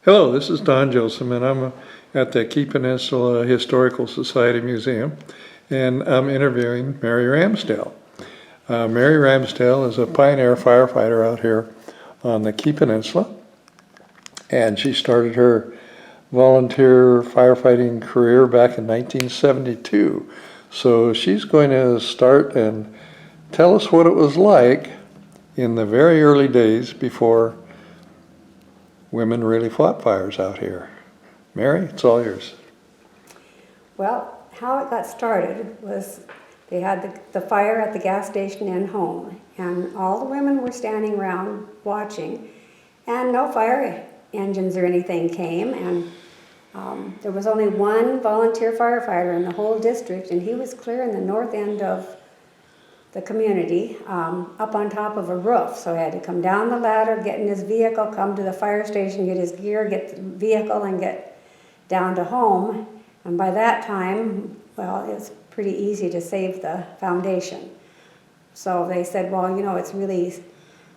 Hello, this is Don Joseph, and I'm at the Key Peninsula Historical Society Museum, and I'm interviewing Mary Ramsdell. Mary Ramsdell is a pioneer firefighter out here on the Key Peninsula, and she started her volunteer firefighting career back in 1972. So she's going to start and tell us what it was like in the very early days before women really fought fires out here. Mary, it's all yours. Well, how it got started was they had the fire at the gas station and home, and all the women were standing around watching, and no fire engines or anything came, and there was only one volunteer firefighter in the whole district, and he was clear in the north end of the community, up on top of a roof. So he had to come down the ladder, get in his vehicle, come to the fire station, get his gear, get the vehicle, and get down to home. And by that time, well, it's pretty easy to save the foundation. So they said, well, you know, it's really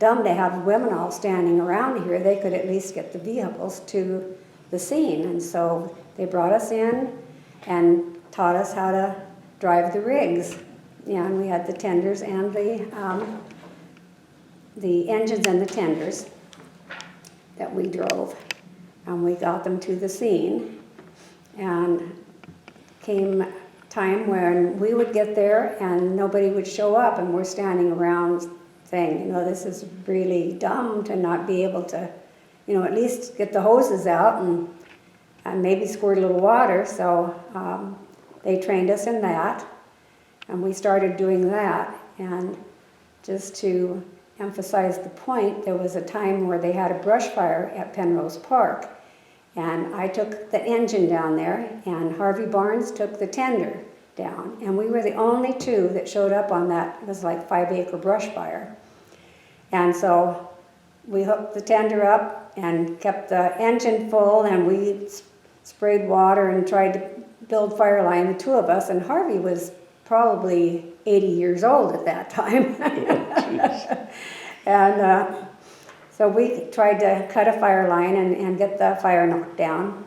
dumb to have women all standing around here. They could at least get the vehicles to the scene. And so they brought us in and taught us how to drive the rigs. Yeah, and we had the tenders and the engines and the tenders that we drove, and we got them to the scene. And came time when we would get there and nobody would show up, and we're standing around saying, you know, this is really dumb to not be able to, you know, at least get the hoses out and maybe squirt a little water. So they trained us in that. And we started doing that, and just to emphasize the point, there was a time where they had a brush fire at Penrose Park, and I took the engine down there, and Harvey Barnes took the tender down, and we were the only two that showed up on that. It was like 5-acre brush fire. And so we hooked the tender up and kept the engine full, and we sprayed water and tried to build fire line, the two of us, and Harvey was probably 80 years old at that time. And so we tried to cut a fire line and get the fire knocked down.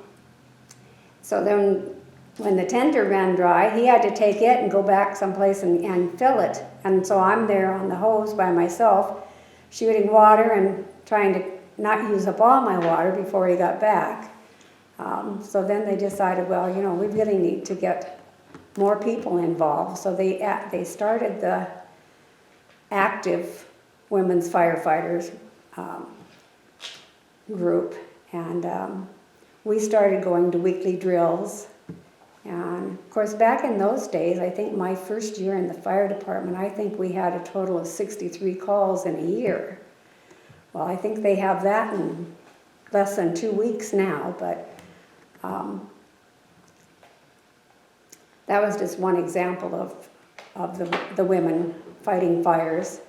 So then when the tender ran dry, he had to take it and go back someplace and fill it. And so I'm there on the hose by myself, shooting water and trying to not use up all my water before he got back. So then they decided, well, you know, we really need to get more people involved. So they started the active women's firefighters group, and we started going to weekly drills. And of course, back in those days, I think my first year in the fire department, I think we had a total of 63 calls in a year. Well, I think they have that in less than 2 weeks now, but that was just one example of the women fighting fires.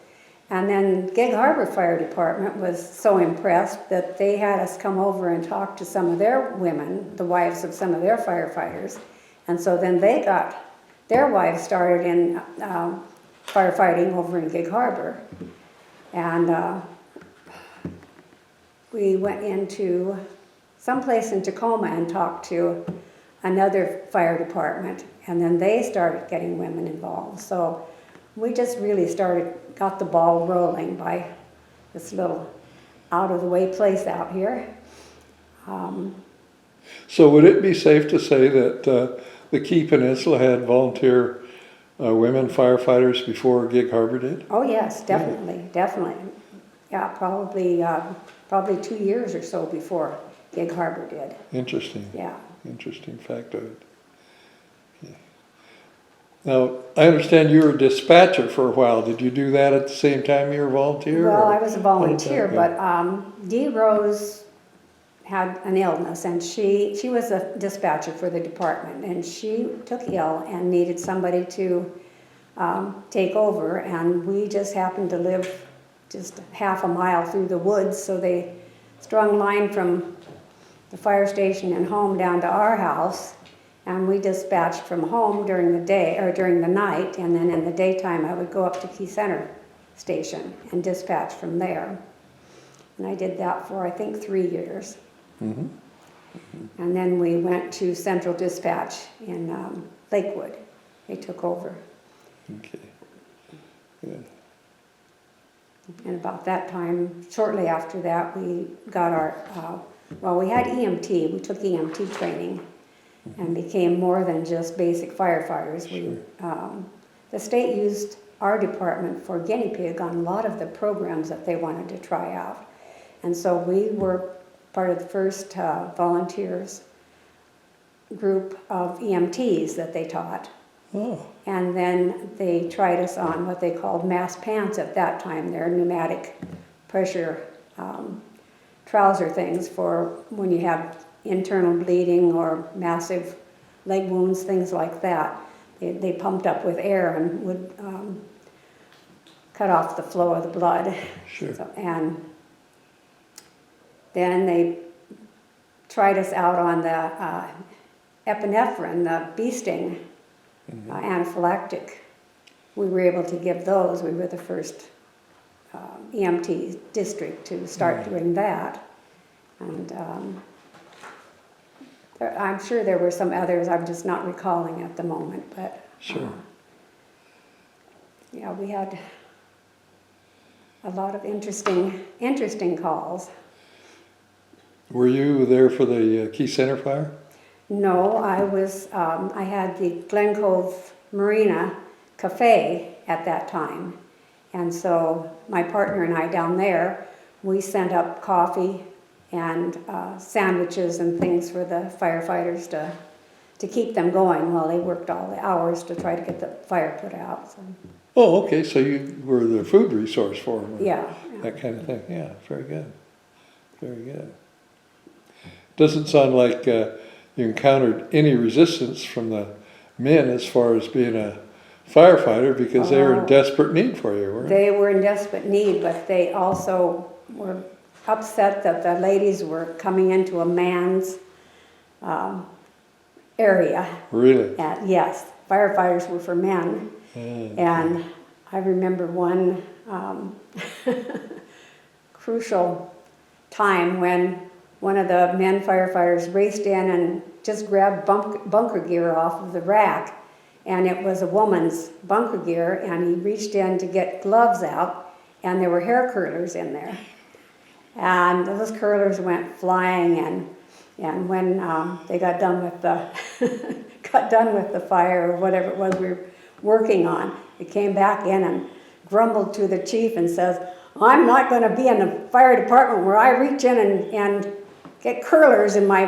And then Gig Harbor Fire Department was so impressed that they had us come over and talk to some of their women, the wives of some of their firefighters. And so then they got their wives started in firefighting over in Gig Harbor. And we went into someplace in Tacoma and talked to another fire department, and then they started getting women involved. So we just really got the ball rolling by this little out-of-the-way place out here. So would it be safe to say that the Key Peninsula had volunteer women firefighters before Gig Harbor did? Oh yes, definitely, definitely. Yeah, probably 2 years or so before Gig Harbor did. Interesting. Yeah. Interesting factoid. Okay. Now, I understand you were a dispatcher for a while. Did you do that at the same time you were a volunteer? Well, or? I was a volunteer, but Dee Rose had an illness, and she was a dispatcher for the department, and she took ill and needed somebody to take over, and we just happened to live just half a mile through the woods, so they strung line from the fire station and home down to our house, and we dispatched from home during the day or during the night, and then in the daytime I would go up to Key Center station and dispatch from there. And I did that for I think 3 years. Mm-hmm. And then we went to Central Dispatch in Lakewood. They took over. Okay. Good. And about that time, shortly after that, we got our, well, we had EMT. We took EMT training and became more than just basic firefighters. The state used our department for guinea pig on a lot of the programs that they wanted to try out. And so we were part of the first volunteers group of EMTs that they taught. Oh, And then they tried us on what they called mass pants at that time. They're pneumatic pressure trouser things for when you have internal bleeding or massive leg wounds, things like that. They pumped up with air and would cut off the flow of the blood. sure. And then they tried us out on the epinephrine, the bee sting anaphylactic. We were able to give those. We were the first EMT district to start doing that. And I'm sure there were some others I'm just not recalling at the moment, but Sure. Yeah, we had a lot of interesting calls. Were you there for the Key Center fire? No, I had the Glen Cove Marina Cafe at that time. And so my partner and I down there, we sent up coffee and sandwiches and things for the firefighters to keep them going while they worked all the hours to try to get the fire put out. So. Oh, okay, so you were the food resource for them. Yeah. That kind of thing, yeah, very good. Very good. Doesn't sound like you encountered any resistance from the men as far as being a firefighter, because they were in desperate need for you, weren't they? They were in desperate need, but they also were upset that the ladies were coming into a man's area. Really? And yes, firefighters were for men. And I remember one crucial time when one of the men firefighters raced in and just grabbed bunker gear off of the rack. And it was a woman's bunker gear, and he reached in to get gloves out, and there were hair curlers in there. And those curlers went flying, and when they got done with the fire or whatever it was we were working on, it came back in and grumbled to the chief and says, "I'm not going to be in the fire department where I reach in and get curlers in my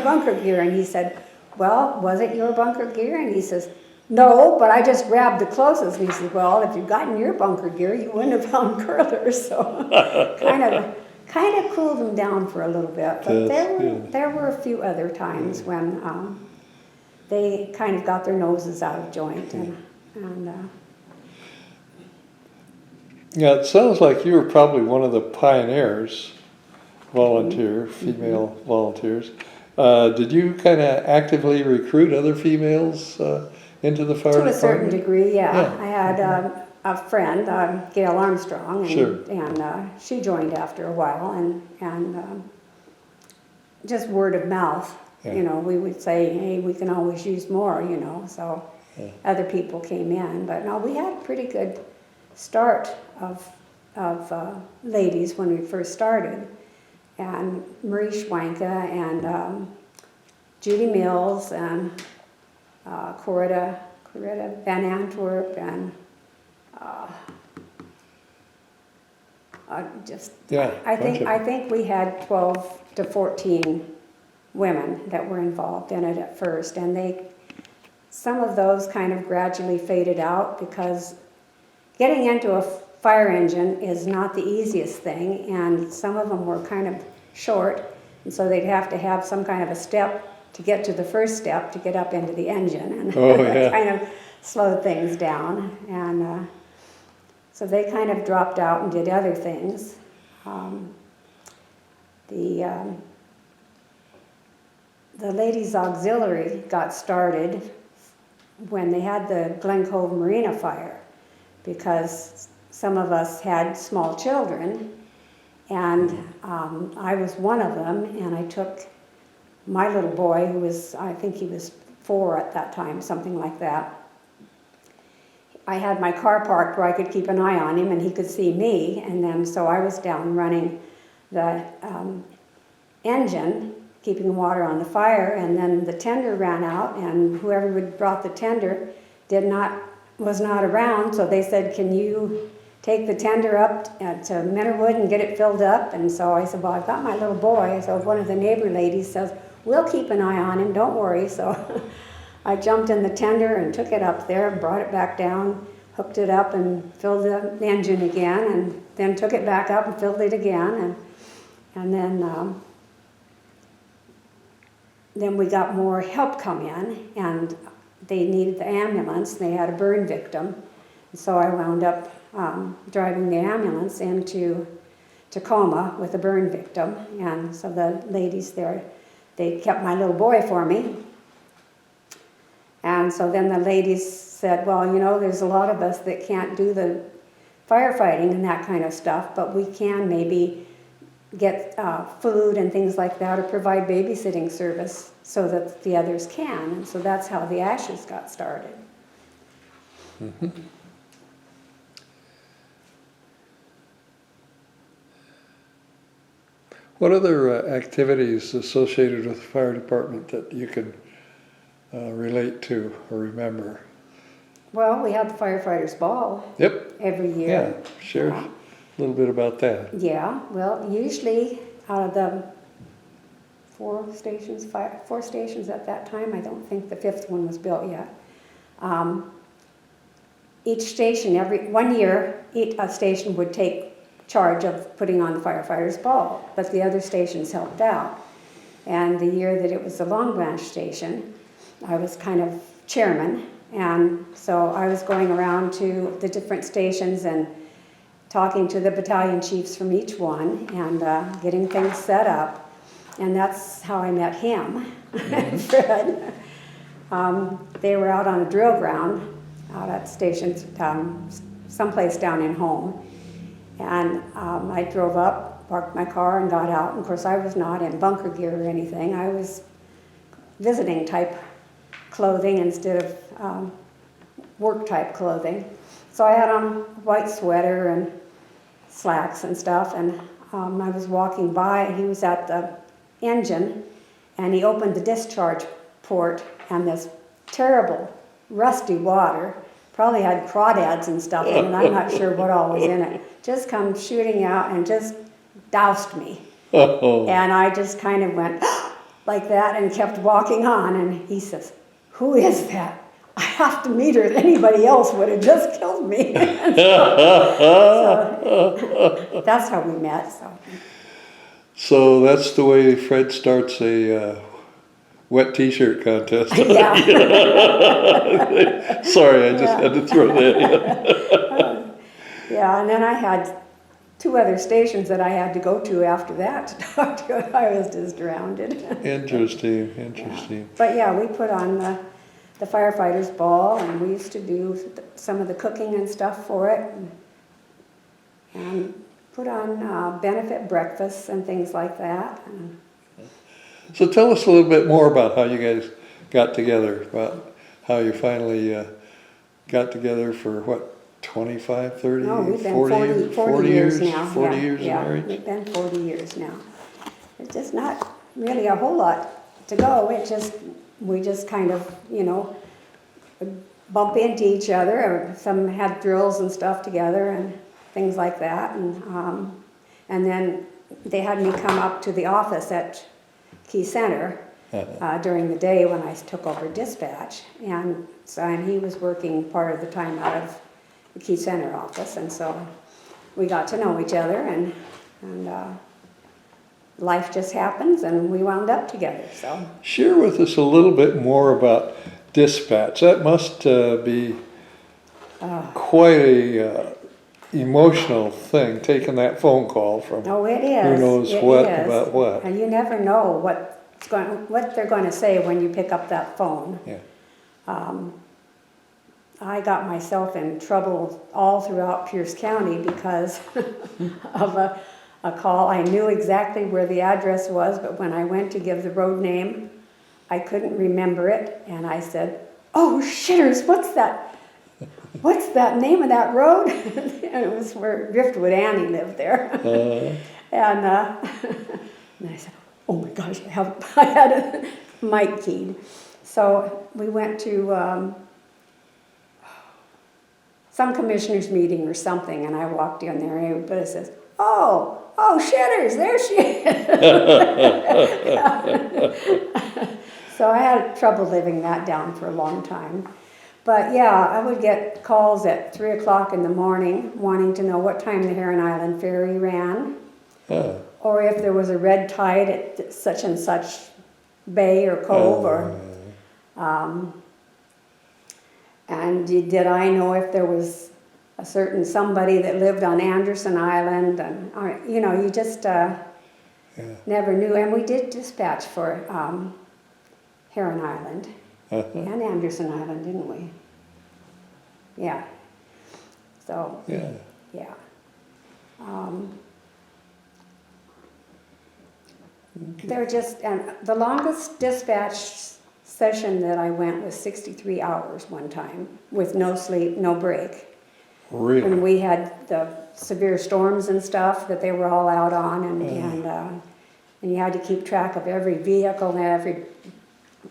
bunker gear." And he said, "Well, was it your bunker gear?" And he says, "No, but I just grabbed the closest." And he says, "Well, if you'd gotten your bunker gear, you wouldn't have found curlers." So kind of cooled them down for a little bit. But there were a few other times when they kind of got their noses out of joint. Yeah, it sounds like you were probably one of the pioneers, female volunteers. Did you kind of actively recruit other females into the fire department? To a certain degree, yeah. I had a friend, Gail Armstrong, and she joined after a while, and just word of mouth. Yeah. You know, we would say, "Hey, we can always use more," you know, so other people came in. But no, we had a pretty good start of ladies when we first started. And Marie Schwanka and Judy Mills and Coretta Van Antwerp and I think we had 12 to 14 women that were involved in it at first, and some of those kind of gradually faded out because getting into a fire engine is not the easiest thing, and some of them were kind of short, and so they'd have to have some kind of a step to get to the first step to get up into the engine, and that kind of slowed things down. And so they kind of dropped out and did other things. The Ladies Auxiliary got started when they had the Glen Cove Marina fire, because some of us had small children, And I was one of them, and I took my little boy, who was, I think he was 4 at that time, something like that. I had my car parked where I could keep an eye on him and he could see me, and then so I was down running the engine, keeping water on the fire, and then the tender ran out, and whoever had brought the tender was not around, so they said, can you take the tender up to Minnerwood and get it filled up? And so I said, well, I've got my little boy. So one of the neighbor ladies says, we'll keep an eye on him, don't worry. So I jumped in the tender and took it up there, brought it back down, hooked it up and filled the engine again, and then took it back up and filled it again. And then we got more help come in, and they needed the ambulance. They had a burn victim. So I wound up driving the ambulance into Tacoma with a burn victim. And so the ladies there, they kept my little boy for me. And so then the ladies said, well, you know, there's a lot of us that can't do the firefighting and that kind of stuff, but we can maybe get food and things like that, or provide babysitting service so that the others can. And so that's how the Ashes got started. Mm-hmm. What other activities associated with the fire department that you can relate to or remember? Well, we had the firefighters' ball. Yep. Every year. Yeah, share a little bit about that. Yeah, well, usually out of the 4 stations at that time, I don't think the 5th one was built yet. Each station, one year, a station would take charge of putting on the firefighters' ball, but the other stations helped out. And the year that it was the Long Branch station, I was kind of chairman, and so I was going around to the different stations and talking to the battalion chiefs from each one and getting things set up. And that's how I met him, Fred. They were out on a drill ground out at stations, someplace down in Home. And I drove up, parked my car, and got out. And of course, I was not in bunker gear or anything. I was visiting type clothing instead of work type clothing. So I had on a white sweater and slacks and stuff, and I was walking by. He was at the engine, and he opened the discharge port, and this terrible rusty water, probably had crawdads and stuff in it, I'm not sure what all was in it, just come shooting out and just doused me. Oh. And I just kind of went like that and kept walking on, and he says, who is that? I have to meet her. Anybody else would have just killed me. so that's how we met. So that's the way Fred starts a wet t-shirt contest. Yeah. Sorry, I just had to throw that in. Yeah, and then I had 2 other stations that I had to go to after that to talk to. I was just drowned. Interesting. Yeah. But yeah, we put on the firefighters' ball, and we used to do some of the cooking and stuff for it, and put on benefit breakfasts and things like that. So tell us a little bit more about how you guys got together, about how you finally got together for what, 25, 30, No, we've been 40 years now. 40 years of marriage? We've been 40 years now. It's just not really a whole lot to go. We just kind of, bump into each other. Or some had drills and stuff together and things like that. And then they had me come up to the office at Key Center during the day when I took over dispatch. And he was working part of the time out of the Key Center office. And so we got to know each other, and life just happens, and we wound up together. So share with us a little bit more about dispatch. That must be quite a emotional thing, taking that phone call from it is. who knows about what. And you never know what they're going to say when you pick up that phone. Yeah. I got myself in trouble all throughout Pierce County because of a call. I knew exactly where the address was, but when I went to give the road name, I couldn't remember it. And I said, "Oh, shitters, what's that? What's that name of that road?" And it was where Driftwood Annie lived there. And I said, "Oh my gosh, I had a mic keyed." So we went to some commissioners meeting or something, and I walked in there, and everybody says, "Oh, shitters, there she is." So I had trouble living that down for a long time. But yeah, I would get calls at 3 o'clock in the morning wanting to know what time the Heron Island Ferry ran, or if there was a red tide at such and such bay or cove, and did I know if there was a certain somebody that lived on Anderson Island, and you just never knew. And we did dispatch for Heron Island and Anderson Island, didn't we? Yeah. So yeah. They're just, and the longest dispatch session that I went was 63 hours one time, with no sleep, no break. Really? When we had the severe storms and stuff that they were all out on, and you had to keep track of every vehicle and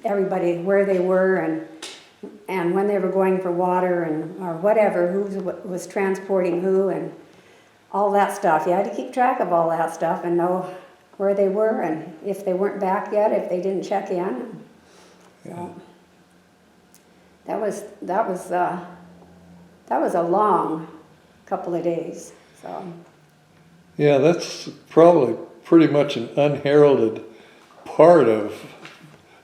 everybody where they were, and when they were going for water, and or whatever, who was transporting who, and all that stuff. You had to keep track of all that stuff and know where they were, and if they weren't back yet, if they didn't check in. So that was a long couple of days. So Yeah, that's probably pretty much an unheralded part of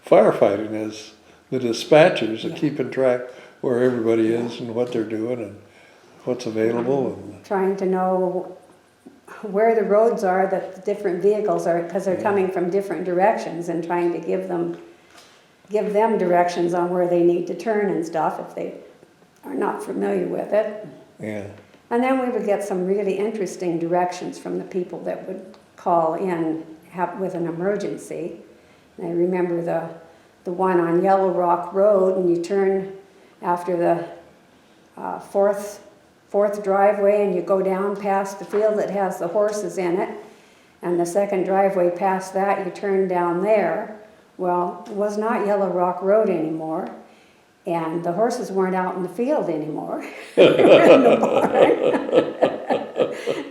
firefighting, is the dispatchers are keeping track where everybody is and what they're doing and what's available. And trying to know where the roads are that the different vehicles are, because they're coming from different directions, and trying to give them directions on where they need to turn and stuff if they are not familiar with it. yeah. And then we would get some really interesting directions from the people that would call in with an emergency. And I remember the one on Yellow Rock Road, and you turn after the fourth driveway, and you go down past the field that has the horses in it, and the second driveway past that, you turn down there. Well, it was not Yellow Rock Road anymore, and the horses weren't out in the field anymore. They were in the barn.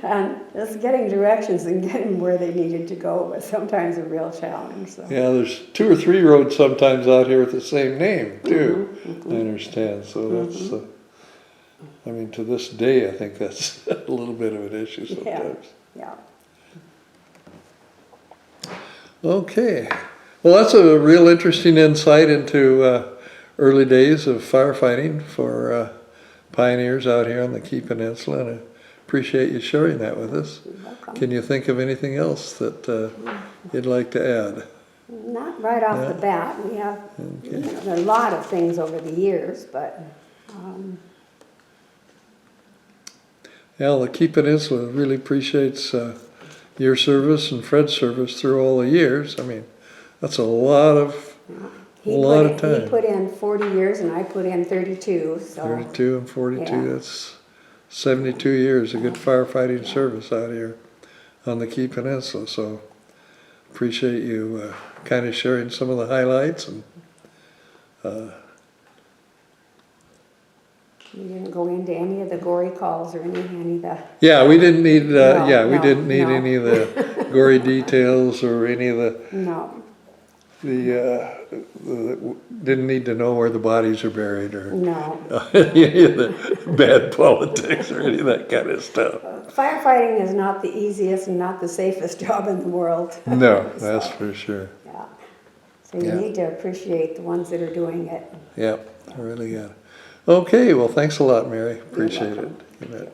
And just getting directions and getting where they needed to go was sometimes a real challenge. So. Yeah, there's 2 or 3 roads sometimes out here with the same name too. I understand. So that's, I mean, to this day, I think that's a little bit of an issue sometimes. Yeah. Okay. Well, that's a real interesting insight into early days of firefighting for pioneers out here on the Key Peninsula, and I appreciate you sharing that with us. You're welcome. Can you think of anything else that you'd like to add? Not right off the bat. We have a lot of things over the years, but Yeah, the Key Peninsula really appreciates your service and Fred's service through all the years. I mean, that's a lot of time. He put in 40 years and I put in 32. So 32 and 42, that's 72 years of good firefighting service out here on the Key Peninsula. So appreciate you kind of sharing some of the highlights. And we didn't go into any of the gory calls or any of the... yeah, we didn't need we didn't need any of the gory details or any of the didn't need to know where the bodies are buried or any of the bad politics or any of that kind of stuff. Firefighting is not the easiest and not the safest job in the world. No, that's for sure. Yeah. So you need to appreciate the ones that are doing it. Yep, I really got it. Okay, well, thanks a lot, Mary. Appreciate it. You bet.